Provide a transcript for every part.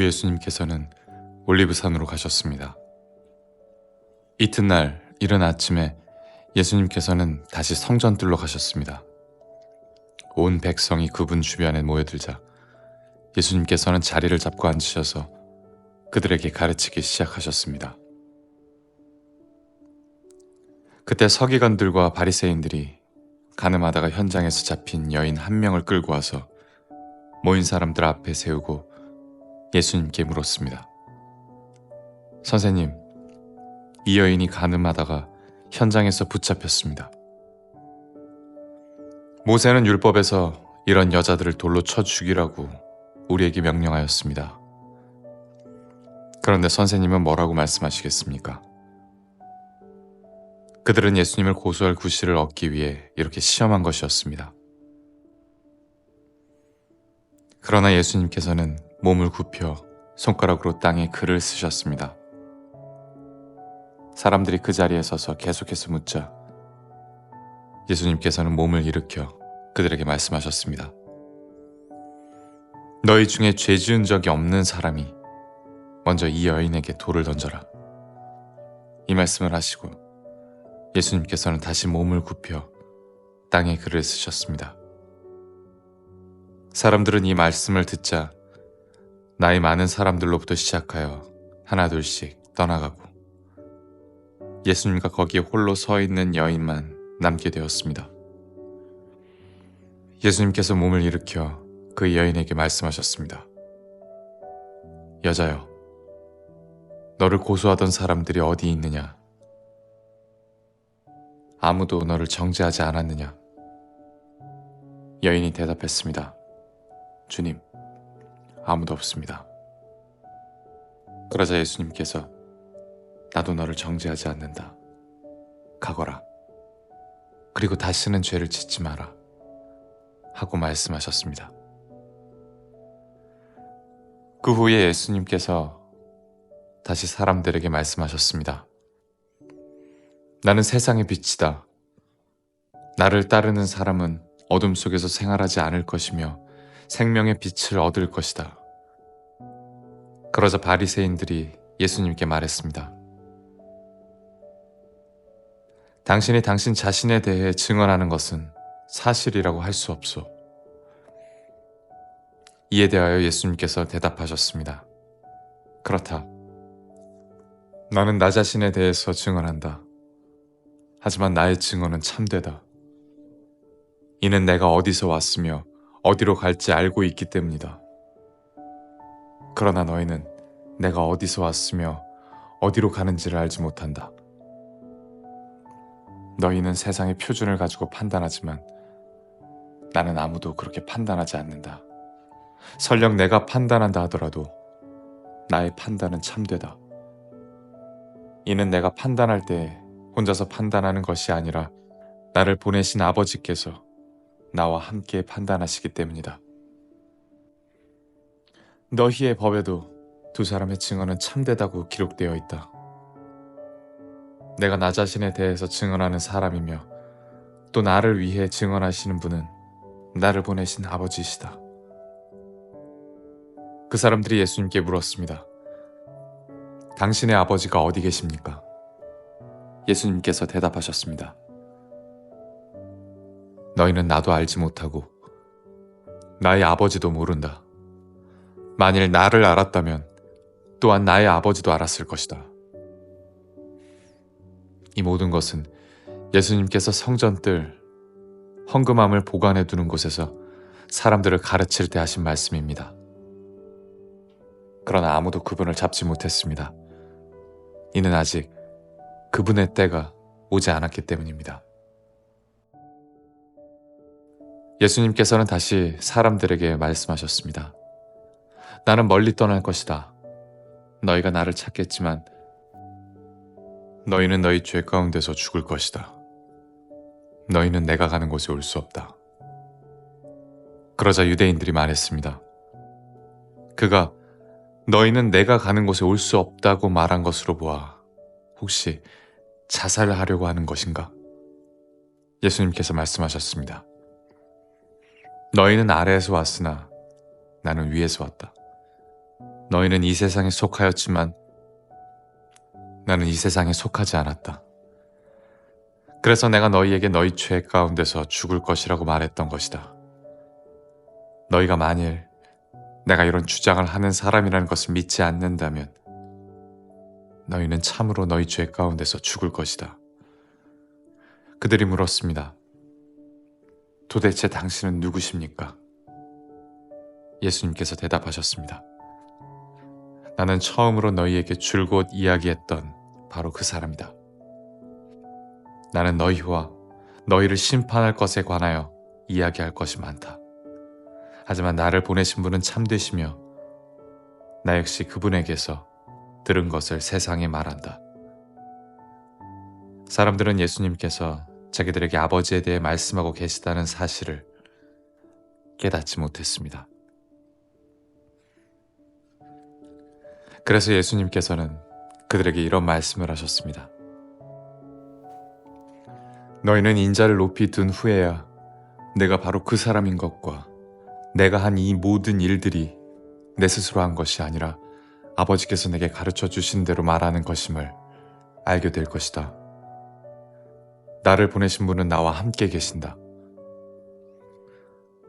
우리 예수님께서는 올리브산으로 가셨습니다. 이튿날 이른 아침에 예수님께서는 다시 성전뜰로 가셨습니다. 온 백성이 그분 주변에 모여들자 예수님께서는 자리를 잡고 앉으셔서 그들에게 가르치기 시작하셨습니다. 그때 서기관들과 바리새인들이 가늠하다가 현장에서 잡힌 여인 한 명을 끌고 와서 모인 사람들 앞에 세우고 예수님께 물었습니다. 선생님, 이 여인이 가늠하다가 현장에서 붙잡혔습니다. 모세는 율법에서 이런 여자들을 돌로 쳐 죽이라고 우리에게 명령하였습니다. 그런데 선생님은 뭐라고 말씀하시겠습니까? 그들은 예수님을 고소할 구실을 얻기 위해 이렇게 시험한 것이었습니다. 그러나 예수님께서는 몸을 굽혀 손가락으로 땅에 글을 쓰셨습니다. 사람들이 그 자리에 서서 계속해서 묻자 예수님께서는 몸을 일으켜 그들에게 말씀하셨습니다. 너희 중에 죄 지은 적이 없는 사람이 먼저 이 여인에게 돌을 던져라. 이 말씀을 하시고 예수님께서는 다시 몸을 굽혀 땅에 글을 쓰셨습니다. 사람들은 이 말씀을 듣자 나이 많은 사람들로부터 시작하여 하나둘씩 떠나가고 예수님과 거기에 홀로 서 있는 여인만 남게 되었습니다. 예수님께서 몸을 일으켜 그 여인에게 말씀하셨습니다. 여자여, 너를 고소하던 사람들이 어디 있느냐? 아무도 너를 정죄하지 않았느냐? 여인이 대답했습니다. 주님, 아무도 없습니다. 그러자 예수님께서 나도 너를 정죄하지 않는다. 가거라. 그리고 다시는 죄를 짓지 마라. 하고 말씀하셨습니다. 그 후에 예수님께서 다시 사람들에게 말씀하셨습니다. 나는 세상의 빛이다. 나를 따르는 사람은 어둠 속에서 생활하지 않을 것이며 생명의 빛을 얻을 것이다. 그러자 바리새인들이 예수님께 말했습니다. 당신이 당신 자신에 대해 증언하는 것은 사실이라고 할 수 없소. 이에 대하여 예수님께서 대답하셨습니다. 그렇다. 나는 나 자신에 대해서 증언한다. 하지만 나의 증언은 참되다. 이는 내가 어디서 왔으며 어디로 갈지 알고 있기 때문이다. 그러나 너희는 내가 어디서 왔으며 어디로 가는지를 알지 못한다. 너희는 세상의 표준을 가지고 판단하지만 나는 아무도 그렇게 판단하지 않는다. 설령 내가 판단한다 하더라도 나의 판단은 참되다. 이는 내가 판단할 때 혼자서 판단하는 것이 아니라 나를 보내신 아버지께서 나와 함께 판단하시기 때문이다. 너희의 법에도 두 사람의 증언은 참되다고 기록되어 있다. 내가 나 자신에 대해서 증언하는 사람이며 또 나를 위해 증언하시는 분은 나를 보내신 아버지이시다. 그 사람들이 예수님께 물었습니다. 당신의 아버지가 어디 계십니까? 예수님께서 대답하셨습니다. 너희는 나도 알지 못하고 나의 아버지도 모른다. 만일 나를 알았다면 또한 나의 아버지도 알았을 것이다. 이 모든 것은 예수님께서 성전뜰 헌금함을 보관해 두는 곳에서 사람들을 가르칠 때 하신 말씀입니다. 그러나 아무도 그분을 잡지 못했습니다. 이는 아직 그분의 때가 오지 않았기 때문입니다. 예수님께서는 다시 사람들에게 말씀하셨습니다. 나는 멀리 떠날 것이다. 너희가 나를 찾겠지만 너희는 너희 죄 가운데서 죽을 것이다. 너희는 내가 가는 곳에 올 수 없다. 그러자 유대인들이 말했습니다. 그가 너희는 내가 가는 곳에 올 수 없다고 말한 것으로 보아 혹시 자살하려고 하는 것인가? 예수님께서 말씀하셨습니다. 너희는 아래에서 왔으나 나는 위에서 왔다. 너희는 이 세상에 속하였지만 나는 이 세상에 속하지 않았다. 그래서 내가 너희에게 너희 죄 가운데서 죽을 것이라고 말했던 것이다. 너희가 만일 내가 이런 주장을 하는 사람이라는 것을 믿지 않는다면 너희는 참으로 너희 죄 가운데서 죽을 것이다. 그들이 물었습니다. 도대체 당신은 누구십니까? 예수님께서 대답하셨습니다. 나는 처음으로 너희에게 줄곧 이야기했던 바로 그 사람이다. 나는 너희와 너희를 심판할 것에 관하여 이야기할 것이 많다. 하지만 나를 보내신 분은 참되시며 나 역시 그분에게서 들은 것을 세상에 말한다. 사람들은 예수님께서 자기들에게 아버지에 대해 말씀하고 계시다는 사실을 깨닫지 못했습니다. 그래서 예수님께서는 그들에게 이런 말씀을 하셨습니다. 너희는 인자를 높이 둔 후에야 내가 바로 그 사람인 것과 내가 한 이 모든 일들이 내 스스로 한 것이 아니라 아버지께서 내게 가르쳐 주신 대로 말하는 것임을 알게 될 것이다. 나를 보내신 분은 나와 함께 계신다.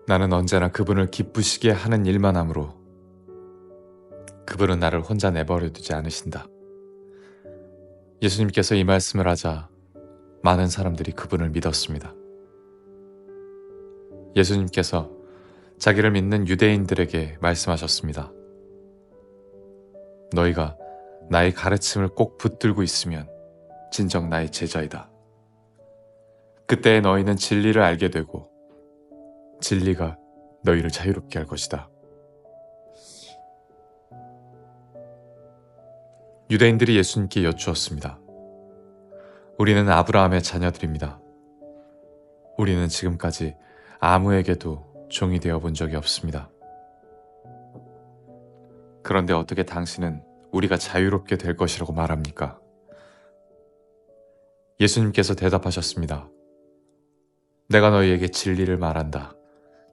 나는 언제나 그분을 기쁘시게 하는 일만 하므로 그분은 나를 혼자 내버려 두지 않으신다. 예수님께서 이 말씀을 하자 많은 사람들이 그분을 믿었습니다. 예수님께서 자기를 믿는 유대인들에게 말씀하셨습니다. 너희가 나의 가르침을 꼭 붙들고 있으면 진정 나의 제자이다. 그때 너희는 진리를 알게 되고 진리가 너희를 자유롭게 할 것이다. 유대인들이 예수님께 여쭈었습니다. 우리는 아브라함의 자녀들입니다. 우리는 지금까지 아무에게도 종이 되어 본 적이 없습니다. 그런데 어떻게 당신은 우리가 자유롭게 될 것이라고 말합니까? 예수님께서 대답하셨습니다. 내가 너희에게 진리를 말한다.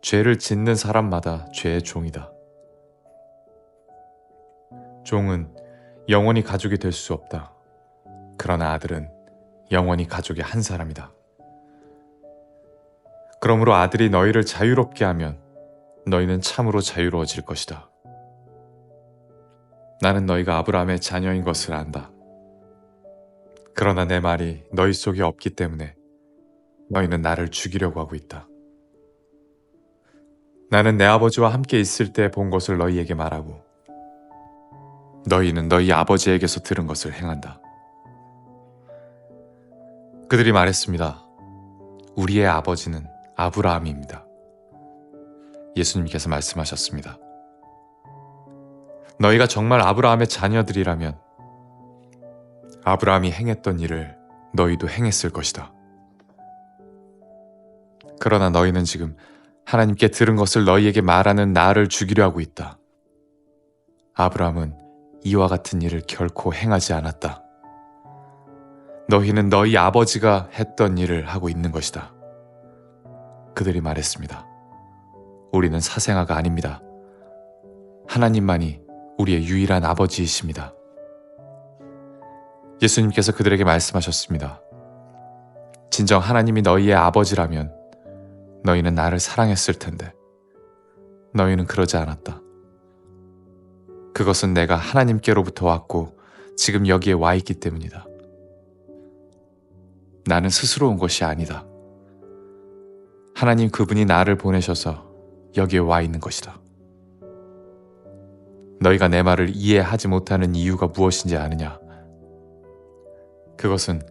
죄를 짓는 사람마다 죄의 종이다. 종은 영원히 가족이 될 수 없다. 그러나 아들은 영원히 가족의 한 사람이다. 그러므로 아들이 너희를 자유롭게 하면 너희는 참으로 자유로워질 것이다. 나는 너희가 아브라함의 자녀인 것을 안다. 그러나 내 말이 너희 속에 없기 때문에 너희는 나를 죽이려고 하고 있다. 나는 내 아버지와 함께 있을 때 본 것을 너희에게 말하고 너희는 너희 아버지에게서 들은 것을 행한다. 그들이 말했습니다. 우리의 아버지는 아브라함입니다. 예수님께서 말씀하셨습니다. 너희가 정말 아브라함의 자녀들이라면 아브라함이 행했던 일을 너희도 행했을 것이다. 그러나 너희는 지금 하나님께 들은 것을 너희에게 말하는 나를 죽이려 하고 있다. 아브라함은 이와 같은 일을 결코 행하지 않았다. 너희는 너희 아버지가 했던 일을 하고 있는 것이다. 그들이 말했습니다. 우리는 사생아가 아닙니다. 하나님만이 우리의 유일한 아버지이십니다. 예수님께서 그들에게 말씀하셨습니다. 진정 하나님이 너희의 아버지라면 너희는 나를 사랑했을 텐데 너희는 그러지 않았다. 그것은 내가 하나님께로부터 왔고 지금 여기에 와 있기 때문이다. 나는 스스로 온 것이 아니다. 하나님 그분이 나를 보내셔서 여기에 와 있는 것이다. 너희가 내 말을 이해하지 못하는 이유가 무엇인지 아느냐? 그것은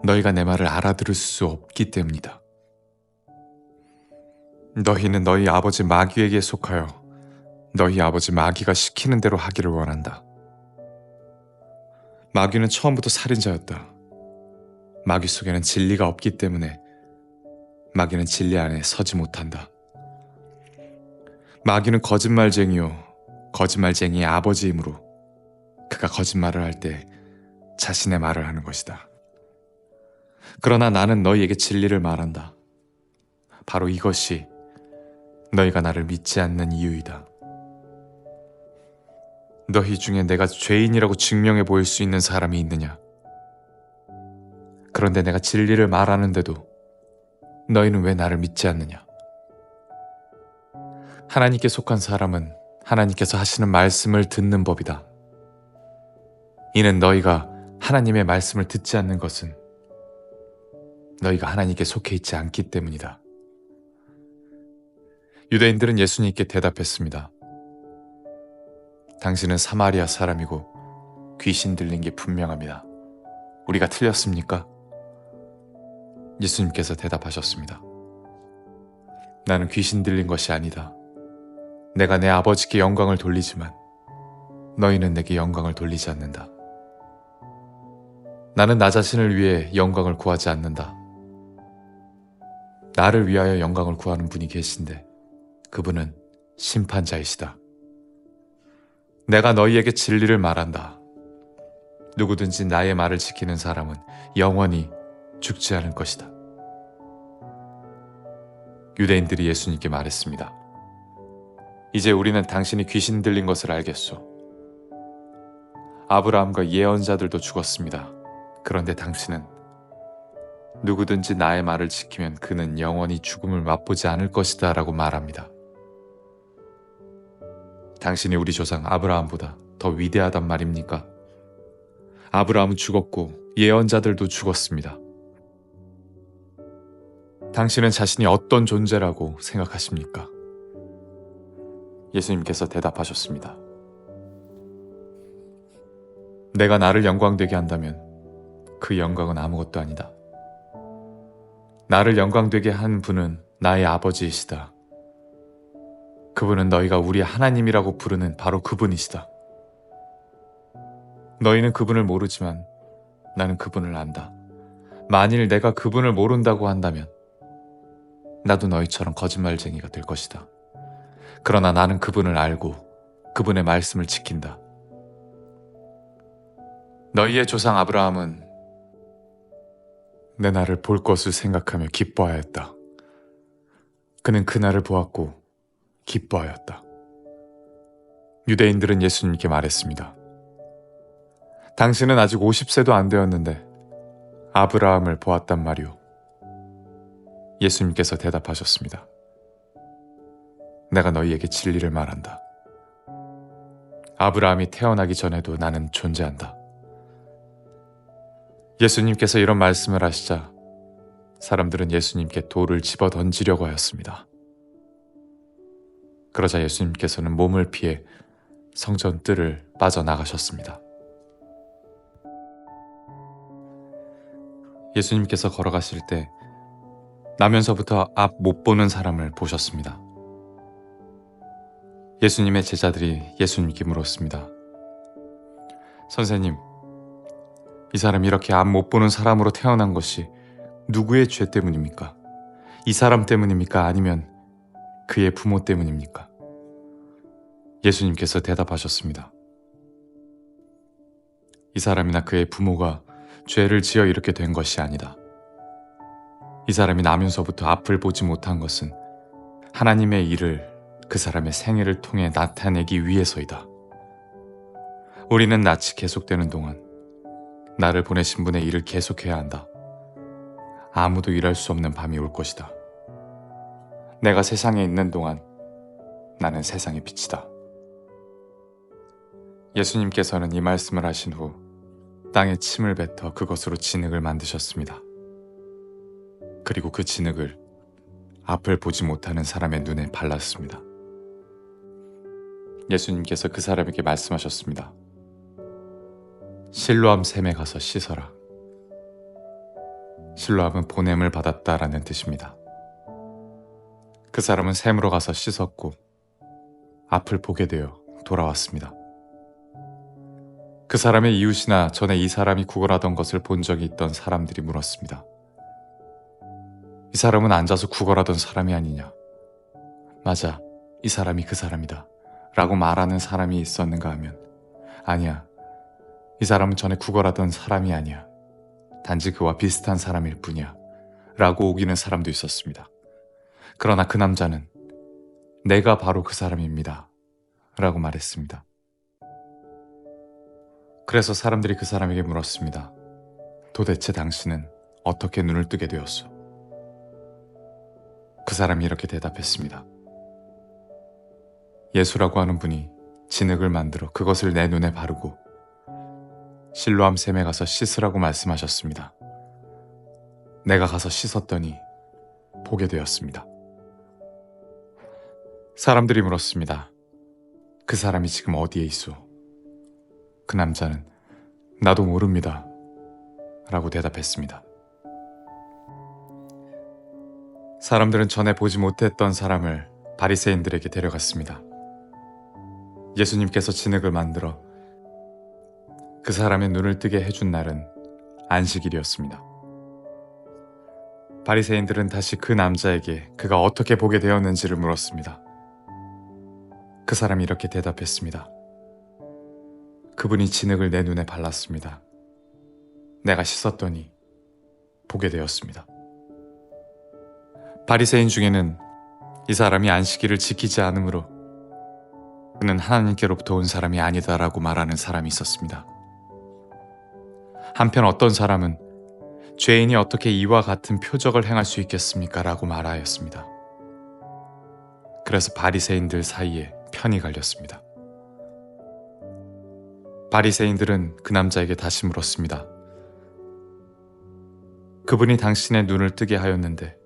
너희가 내 말을 알아들을 수 없기 때문이다. 너희는 너희 아버지 마귀에게 속하여 너희 아버지 마귀가 시키는 대로 하기를 원한다. 마귀는 처음부터 살인자였다. 마귀 속에는 진리가 없기 때문에 마귀는 진리 안에 서지 못한다. 마귀는 거짓말쟁이요 거짓말쟁이의 아버지이므로 그가 거짓말을 할 때 자신의 말을 하는 것이다. 그러나 나는 너희에게 진리를 말한다. 바로 이것이 너희가 나를 믿지 않는 이유이다. 너희 중에 내가 죄인이라고 증명해 보일 수 있는 사람이 있느냐? 그런데 내가 진리를 말하는데도 너희는 왜 나를 믿지 않느냐? 하나님께 속한 사람은 하나님께서 하시는 말씀을 듣는 법이다. 이는 너희가 하나님의 말씀을 듣지 않는 것은 너희가 하나님께 속해 있지 않기 때문이다. 유대인들은 예수님께 대답했습니다. 당신은 사마리아 사람이고 귀신 들린 게 분명합니다. 우리가 틀렸습니까? 예수님께서 대답하셨습니다. 나는 귀신 들린 것이 아니다. 내가 내 아버지께 영광을 돌리지만 너희는 내게 영광을 돌리지 않는다. 나는 나 자신을 위해 영광을 구하지 않는다. 나를 위하여 영광을 구하는 분이 계신데 그분은 심판자이시다. 내가 너희에게 진리를 말한다. 누구든지 나의 말을 지키는 사람은 영원히 죽지 않을 것이다. 유대인들이 예수님께 말했습니다. 이제 우리는 당신이 귀신 들린 것을 알겠소. 아브라함과 예언자들도 죽었습니다. 그런데 당신은 누구든지 나의 말을 지키면 그는 영원히 죽음을 맛보지 않을 것이다 라고 말합니다. 당신이 우리 조상 아브라함보다 더 위대하단 말입니까? 아브라함은 죽었고 예언자들도 죽었습니다. 당신은 자신이 어떤 존재라고 생각하십니까? 예수님께서 대답하셨습니다. 내가 나를 영광되게 한다면 그 영광은 아무것도 아니다. 나를 영광되게 한 분은 나의 아버지이시다. 그분은 너희가 우리 하나님이라고 부르는 바로 그분이시다. 너희는 그분을 모르지만 나는 그분을 안다. 만일 내가 그분을 모른다고 한다면 나도 너희처럼 거짓말쟁이가 될 것이다. 그러나 나는 그분을 알고 그분의 말씀을 지킨다. 너희의 조상 아브라함은 내 날을 볼 것을 생각하며 기뻐하였다. 그는 그날을 보았고 기뻐하였다. 유대인들은 예수님께 말했습니다. 당신은 아직 50세도 안 되었는데 아브라함을 보았단 말이오. 예수님께서 대답하셨습니다. 내가 너희에게 진리를 말한다. 아브라함이 태어나기 전에도 나는 존재한다. 예수님께서 이런 말씀을 하시자 사람들은 예수님께 돌을 집어 던지려고 하였습니다. 그러자 예수님께서는 몸을 피해 성전 뜰을 빠져나가셨습니다. 예수님께서 걸어가실 때 나면서부터 앞 못 보는 사람을 보셨습니다. 예수님의 제자들이 예수님께 물었습니다. 선생님, 이 사람이 이렇게 앞 못 보는 사람으로 태어난 것이 누구의 죄 때문입니까? 이 사람 때문입니까? 아니면 그의 부모 때문입니까? 예수님께서 대답하셨습니다. 이 사람이나 그의 부모가 죄를 지어 이렇게 된 것이 아니다. 이 사람이 나면서부터 앞을 보지 못한 것은 하나님의 일을 그 사람의 생애를 통해 나타내기 위해서이다. 우리는 낯이 계속되는 동안 나를 보내신 분의 일을 계속해야 한다. 아무도 일할 수 없는 밤이 올 것이다. 내가 세상에 있는 동안 나는 세상의 빛이다. 예수님께서는 이 말씀을 하신 후 땅에 침을 뱉어 그것으로 진흙을 만드셨습니다. 그리고 그 진흙을 앞을 보지 못하는 사람의 눈에 발랐습니다. 예수님께서 그 사람에게 말씀하셨습니다. 실로암 샘에 가서 씻어라. 실로암은 보냄을 받았다라는 뜻입니다. 그 사람은 샘으로 가서 씻었고 앞을 보게 되어 돌아왔습니다. 그 사람의 이웃이나 전에 이 사람이 구걸하던 것을 본 적이 있던 사람들이 물었습니다. 이 사람은 앉아서 구걸하던 사람이 아니냐? 맞아, 이 사람이 그 사람이다 라고 말하는 사람이 있었는가 하면 아니야, 이 사람은 전에 구걸하던 사람이 아니야. 단지 그와 비슷한 사람일 뿐이야 라고 우기는 사람도 있었습니다. 그러나 그 남자는 내가 바로 그 사람입니다 라고 말했습니다. 그래서 사람들이 그 사람에게 물었습니다. 도대체 당신은 어떻게 눈을 뜨게 되었소? 그 사람이 이렇게 대답했습니다. 예수라고 하는 분이 진흙을 만들어 그것을 내 눈에 바르고 실로암 샘에 가서 씻으라고 말씀하셨습니다. 내가 가서 씻었더니 보게 되었습니다. 사람들이 물었습니다. 그 사람이 지금 어디에 있소? 그 남자는 나도 모릅니다. 라고 대답했습니다. 사람들은 전에 보지 못했던 사람을 바리새인들에게 데려갔습니다. 예수님께서 진흙을 만들어 그 사람의 눈을 뜨게 해준 날은 안식일이었습니다. 바리새인들은 다시 그 남자에게 그가 어떻게 보게 되었는지를 물었습니다. 그 사람이 이렇게 대답했습니다. 그분이 진흙을 내 눈에 발랐습니다. 내가 씻었더니 보게 되었습니다. 바리새인 중에는 이 사람이 안식일을 지키지 않으므로 그는 하나님께로부터 온 사람이 아니다라고 말하는 사람이 있었습니다. 한편 어떤 사람은 죄인이 어떻게 이와 같은 표적을 행할 수 있겠습니까? 라고 말하였습니다. 그래서 바리새인들 사이에 편이 갈렸습니다. 바리새인들은 그 남자에게 다시 물었습니다. 그분이 당신의 눈을 뜨게 하였는데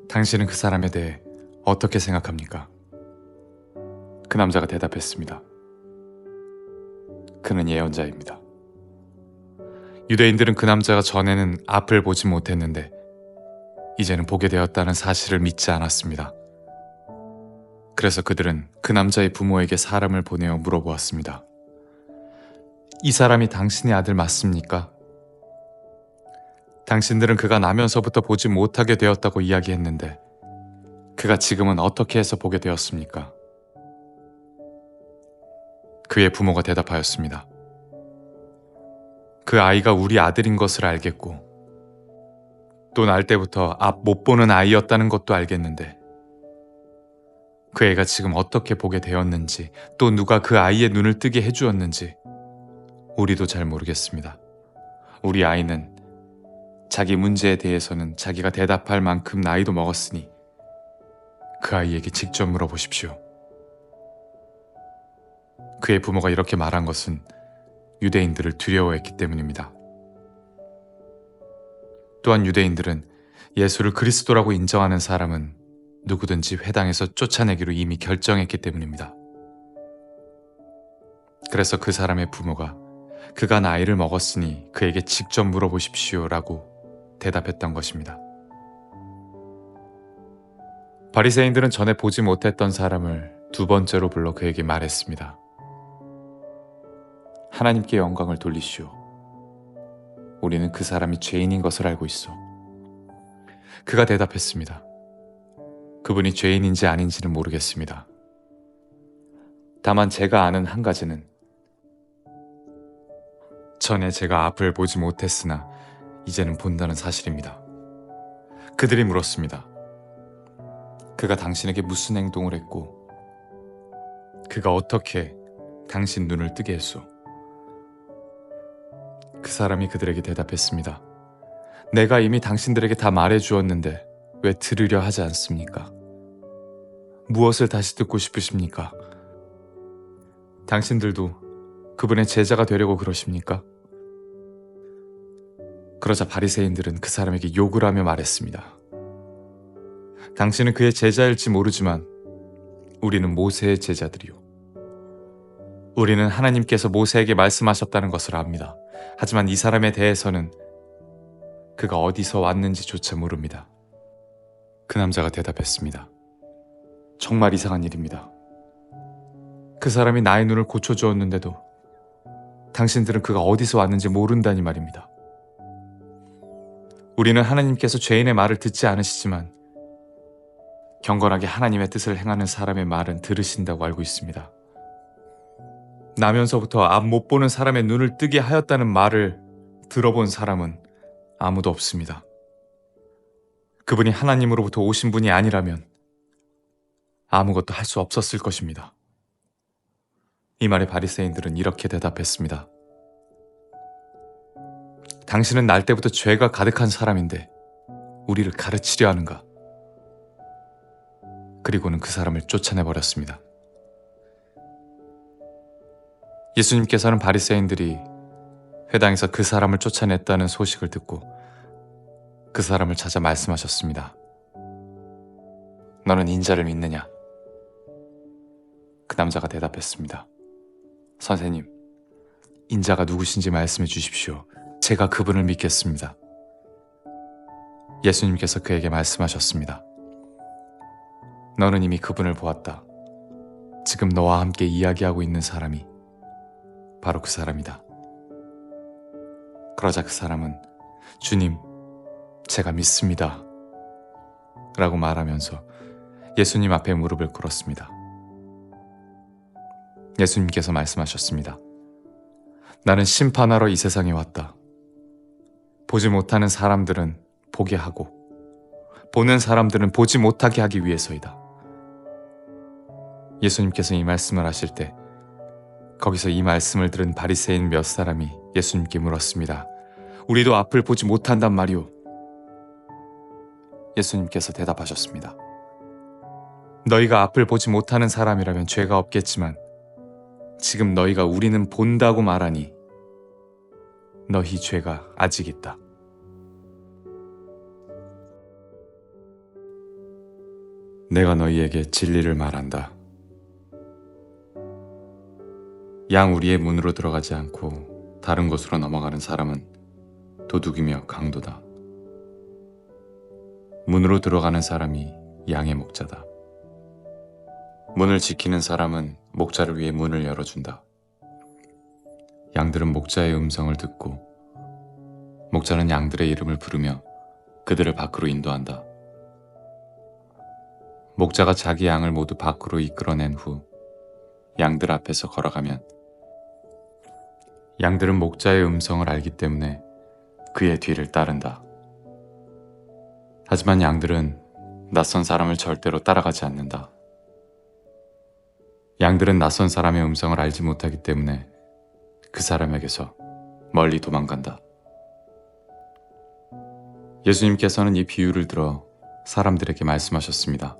당신은 그 사람에 대해 어떻게 생각합니까? 그 남자가 대답했습니다. 그는 예언자입니다. 유대인들은 그 남자가 전에는 앞을 보지 못했는데 이제는 보게 되었다는 사실을 믿지 않았습니다. 그래서 그들은 그 남자의 부모에게 사람을 보내어 물어보았습니다. 이 사람이 당신의 아들 맞습니까? 당신들은 그가 나면서부터 보지 못하게 되었다고 이야기했는데 그가 지금은 어떻게 해서 보게 되었습니까? 그의 부모가 대답하였습니다. 그 아이가 우리 아들인 것을 알겠고 또 날 때부터 앞 못 보는 아이였다는 것도 알겠는데 그 애가 지금 어떻게 보게 되었는지 또 누가 그 아이의 눈을 뜨게 해주었는지 우리도 잘 모르겠습니다. 우리 아이는 자기 문제에 대해서는 자기가 대답할 만큼 나이도 먹었으니 그 아이에게 직접 물어보십시오. 그의 부모가 이렇게 말한 것은 유대인들을 두려워했기 때문입니다. 또한 유대인들은 예수를 그리스도라고 인정하는 사람은 누구든지 회당에서 쫓아내기로 이미 결정했기 때문입니다. 그래서 그 사람의 부모가 그가 나이를 먹었으니 그에게 직접 물어보십시오라고 대답했던 것입니다. 바리새인들은 전에 보지 못했던 사람을 두 번째로 불러 그에게 말했습니다. 하나님께 영광을 돌리시오. 우리는 그 사람이 죄인인 것을 알고 있어. 그가 대답했습니다. 그분이 죄인인지 아닌지는 모르겠습니다. 다만 제가 아는 한 가지는 전에 제가 앞을 보지 못했으나 이제는 본다는 사실입니다. 그들이 물었습니다. 그가 당신에게 무슨 행동을 했고 그가 어떻게 당신 눈을 뜨게 했소? 그 사람이 그들에게 대답했습니다. 내가 이미 당신들에게 다 말해주었는데 왜 들으려 하지 않습니까? 무엇을 다시 듣고 싶으십니까? 당신들도 그분의 제자가 되려고 그러십니까? 그러자 바리새인들은 그 사람에게 욕을 하며 말했습니다. 당신은 그의 제자일지 모르지만 우리는 모세의 제자들이요. 우리는 하나님께서 모세에게 말씀하셨다는 것을 압니다. 하지만 이 사람에 대해서는 그가 어디서 왔는지조차 모릅니다. 그 남자가 대답했습니다. 정말 이상한 일입니다. 그 사람이 나의 눈을 고쳐주었는데도 당신들은 그가 어디서 왔는지 모른다니 말입니다. 우리는 하나님께서 죄인의 말을 듣지 않으시지만 경건하게 하나님의 뜻을 행하는 사람의 말은 들으신다고 알고 있습니다. 나면서부터 앞 못 보는 사람의 눈을 뜨게 하였다는 말을 들어본 사람은 아무도 없습니다. 그분이 하나님으로부터 오신 분이 아니라면 아무것도 할 수 없었을 것입니다. 이 말에 바리새인들은 이렇게 대답했습니다. 당신은 날 때부터 죄가 가득한 사람인데 우리를 가르치려 하는가? 그리고는 그 사람을 쫓아내버렸습니다. 예수님께서는 바리새인들이 회당에서 그 사람을 쫓아냈다는 소식을 듣고 그 사람을 찾아 말씀하셨습니다. 너는 인자를 믿느냐? 그 남자가 대답했습니다. 선생님, 인자가 누구신지 말씀해 주십시오. 제가 그분을 믿겠습니다. 예수님께서 그에게 말씀하셨습니다. 너는 이미 그분을 보았다. 지금 너와 함께 이야기하고 있는 사람이 바로 그 사람이다. 그러자 그 사람은 주님, 제가 믿습니다. 라고 말하면서 예수님 앞에 무릎을 꿇었습니다. 예수님께서 말씀하셨습니다. 나는 심판하러 이 세상에 왔다. 보지 못하는 사람들은 보게 하고 보는 사람들은 보지 못하게 하기 위해서이다. 예수님께서 이 말씀을 하실 때 거기서 이 말씀을 들은 바리새인 몇 사람이 예수님께 물었습니다. 우리도 앞을 보지 못한단 말이오. 예수님께서 대답하셨습니다. 너희가 앞을 보지 못하는 사람이라면 죄가 없겠지만 지금 너희가 우리는 본다고 말하니 너희 죄가 아직 있다. 내가 너희에게 진리를 말한다. 양 우리의 문으로 들어가지 않고 다른 곳으로 넘어가는 사람은 도둑이며 강도다. 문으로 들어가는 사람이 양의 목자다. 문을 지키는 사람은 목자를 위해 문을 열어준다. 양들은 목자의 음성을 듣고 목자는 양들의 이름을 부르며 그들을 밖으로 인도한다. 목자가 자기 양을 모두 밖으로 이끌어낸 후 양들 앞에서 걸어가면 양들은 목자의 음성을 알기 때문에 그의 뒤를 따른다. 하지만 양들은 낯선 사람을 절대로 따라가지 않는다. 양들은 낯선 사람의 음성을 알지 못하기 때문에 그 사람에게서 멀리 도망간다. 예수님께서는 이 비유를 들어 사람들에게 말씀하셨습니다.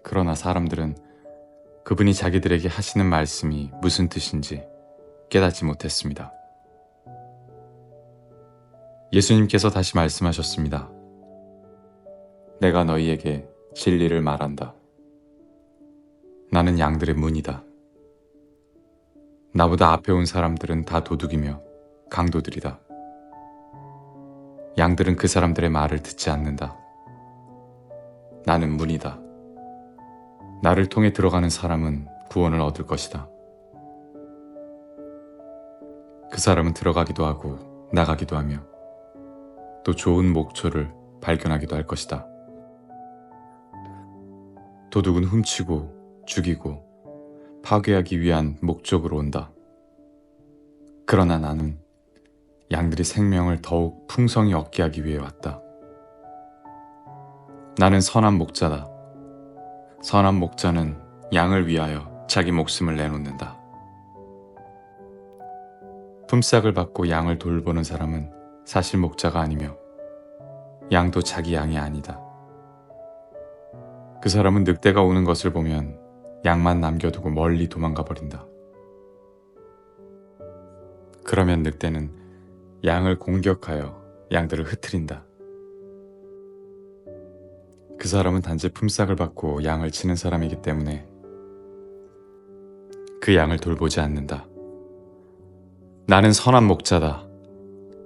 그러나 사람들은 그분이 자기들에게 하시는 말씀이 무슨 뜻인지 깨닫지 못했습니다. 예수님께서 다시 말씀하셨습니다. 내가 너희에게 진리를 말한다. 나는 양들의 문이다. 나보다 앞에 온 사람들은 다 도둑이며 강도들이다. 양들은 그 사람들의 말을 듣지 않는다. 나는 문이다. 나를 통해 들어가는 사람은 구원을 얻을 것이다. 그 사람은 들어가기도 하고 나가기도 하며 또 좋은 목초를 발견하기도 할 것이다. 도둑은 훔치고 죽이고 파괴하기 위한 목적으로 온다. 그러나 나는 양들이 생명을 더욱 풍성히 얻게 하기 위해 왔다. 나는 선한 목자다. 선한 목자는 양을 위하여 자기 목숨을 내놓는다. 품삯을 받고 양을 돌보는 사람은 사실 목자가 아니며 양도 자기 양이 아니다. 그 사람은 늑대가 오는 것을 보면 양만 남겨두고 멀리 도망가 버린다. 그러면 늑대는 양을 공격하여 양들을 흩트린다. 그 사람은 단지 품삯을 받고 양을 치는 사람이기 때문에 그 양을 돌보지 않는다. 나는 선한 목자다.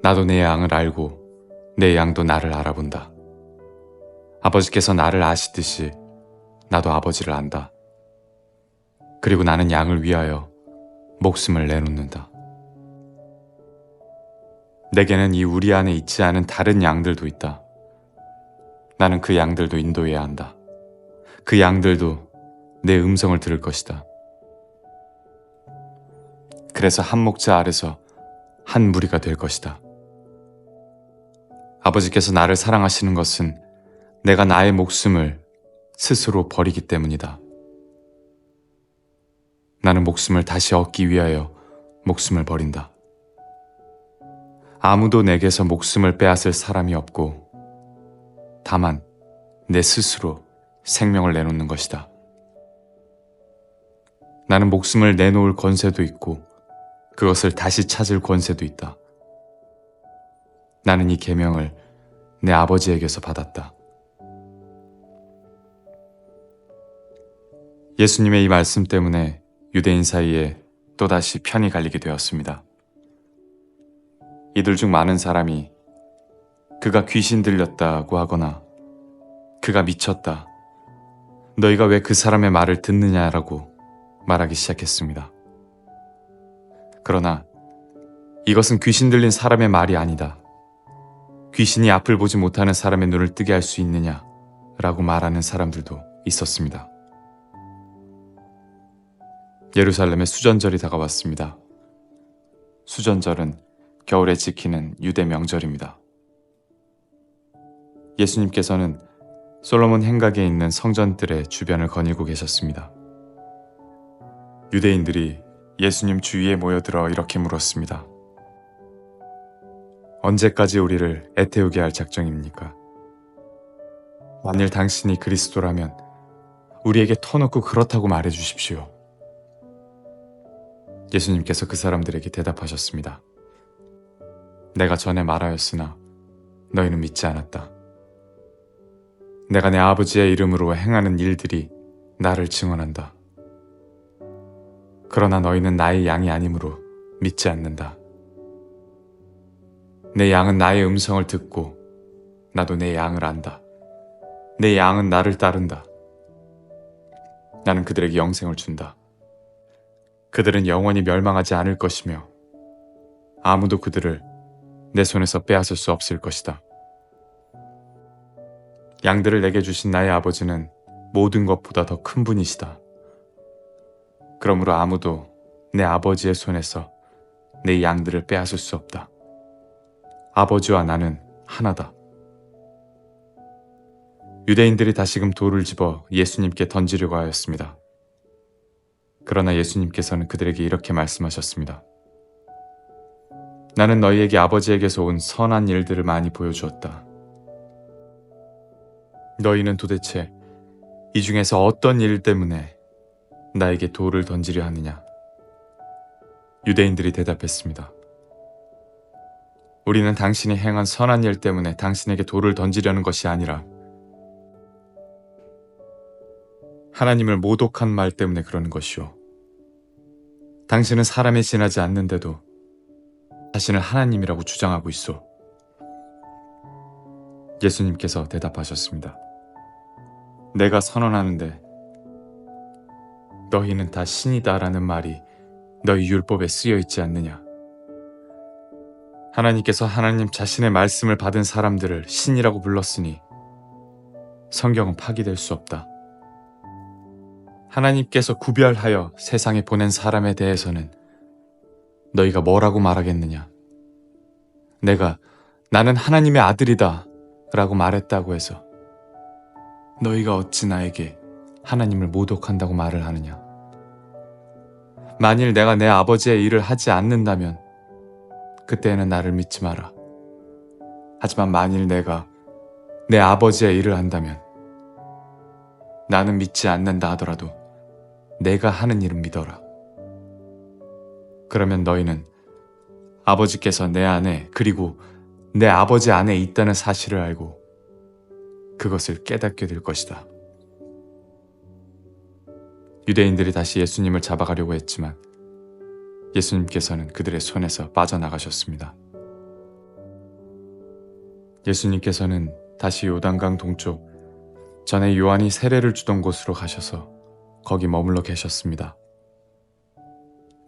나도 내 양을 알고 내 양도 나를 알아본다. 아버지께서 나를 아시듯이 나도 아버지를 안다. 그리고 나는 양을 위하여 목숨을 내놓는다. 내게는 이 우리 안에 있지 않은 다른 양들도 있다. 나는 그 양들도 인도해야 한다. 그 양들도 내 음성을 들을 것이다. 그래서 한 목자 아래서 한 무리가 될 것이다. 아버지께서 나를 사랑하시는 것은 내가 나의 목숨을 스스로 버리기 때문이다. 나는 목숨을 다시 얻기 위하여 목숨을 버린다. 아무도 내게서 목숨을 빼앗을 사람이 없고 다만 내 스스로 생명을 내놓는 것이다. 나는 목숨을 내놓을 권세도 있고 그것을 다시 찾을 권세도 있다. 나는 이 계명을 내 아버지에게서 받았다. 예수님의 이 말씀 때문에 유대인 사이에 또다시 편이 갈리게 되었습니다. 이들 중 많은 사람이 그가 귀신 들렸다고 하거나 그가 미쳤다, 너희가 왜 그 사람의 말을 듣느냐라고 말하기 시작했습니다. 그러나 이것은 귀신 들린 사람의 말이 아니다. 귀신이 앞을 보지 못하는 사람의 눈을 뜨게 할 수 있느냐 라고 말하는 사람들도 있었습니다. 예루살렘에 수전절이 다가왔습니다. 수전절은 겨울에 지키는 유대 명절입니다. 예수님께서는 솔로몬 행각에 있는 성전들의 주변을 거닐고 계셨습니다. 유대인들이 예수님 주위에 모여들어 이렇게 물었습니다. 언제까지 우리를 애태우게 할 작정입니까? 만일 당신이 그리스도라면 우리에게 터놓고 그렇다고 말해 주십시오. 예수님께서 그 사람들에게 대답하셨습니다. 내가 전에 말하였으나 너희는 믿지 않았다. 내가 내 아버지의 이름으로 행하는 일들이 나를 증언한다. 그러나 너희는 나의 양이 아니므로 믿지 않는다. 내 양은 나의 음성을 듣고 나도 내 양을 안다. 내 양은 나를 따른다. 나는 그들에게 영생을 준다. 그들은 영원히 멸망하지 않을 것이며 아무도 그들을 내 손에서 빼앗을 수 없을 것이다. 양들을 내게 주신 나의 아버지는 모든 것보다 더 큰 분이시다. 그러므로 아무도 내 아버지의 손에서 내 양들을 빼앗을 수 없다. 아버지와 나는 하나다. 유대인들이 다시금 돌을 집어 예수님께 던지려고 하였습니다. 그러나 예수님께서는 그들에게 이렇게 말씀하셨습니다. 나는 너희에게 아버지에게서 온 선한 일들을 많이 보여주었다. 너희는 도대체 이 중에서 어떤 일 때문에 나에게 돌을 던지려 하느냐? 유대인들이 대답했습니다. 우리는 당신이 행한 선한 일 때문에 당신에게 돌을 던지려는 것이 아니라 하나님을 모독한 말 때문에 그러는 것이오. 당신은 사람에 지나지 않는데도 자신을 하나님이라고 주장하고 있어. 예수님께서 대답하셨습니다. 내가 선언하는데 너희는 다 신이다라는 말이 너희 율법에 쓰여 있지 않느냐? 하나님께서 하나님 자신의 말씀을 받은 사람들을 신이라고 불렀으니 성경은 파기될 수 없다. 하나님께서 구별하여 세상에 보낸 사람에 대해서는 너희가 뭐라고 말하겠느냐? 내가 나는 하나님의 아들이다 라고 말했다고 해서 너희가 어찌 나에게 하나님을 모독한다고 말을 하느냐? 만일 내가 내 아버지의 일을 하지 않는다면 그때는 나를 믿지 마라. 하지만 만일 내가 내 아버지의 일을 한다면 나는 믿지 않는다 하더라도 내가 하는 일은 믿어라. 그러면 너희는 아버지께서 내 안에 그리고 내 아버지 안에 있다는 사실을 알고 그것을 깨닫게 될 것이다. 유대인들이 다시 예수님을 잡아가려고 했지만 예수님께서는 그들의 손에서 빠져나가셨습니다. 예수님께서는 다시 요단강 동쪽 전에 요한이 세례를 주던 곳으로 가셔서 거기 머물러 계셨습니다.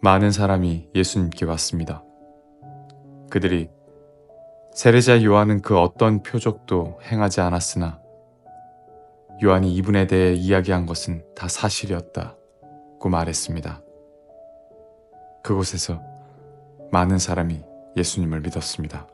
많은 사람이 예수님께 왔습니다. 그들이 세례자 요한은 그 어떤 표적도 행하지 않았으나 요한이 이분에 대해 이야기한 것은 다 사실이었다고 말했습니다. 그곳에서 많은 사람이 예수님을 믿었습니다.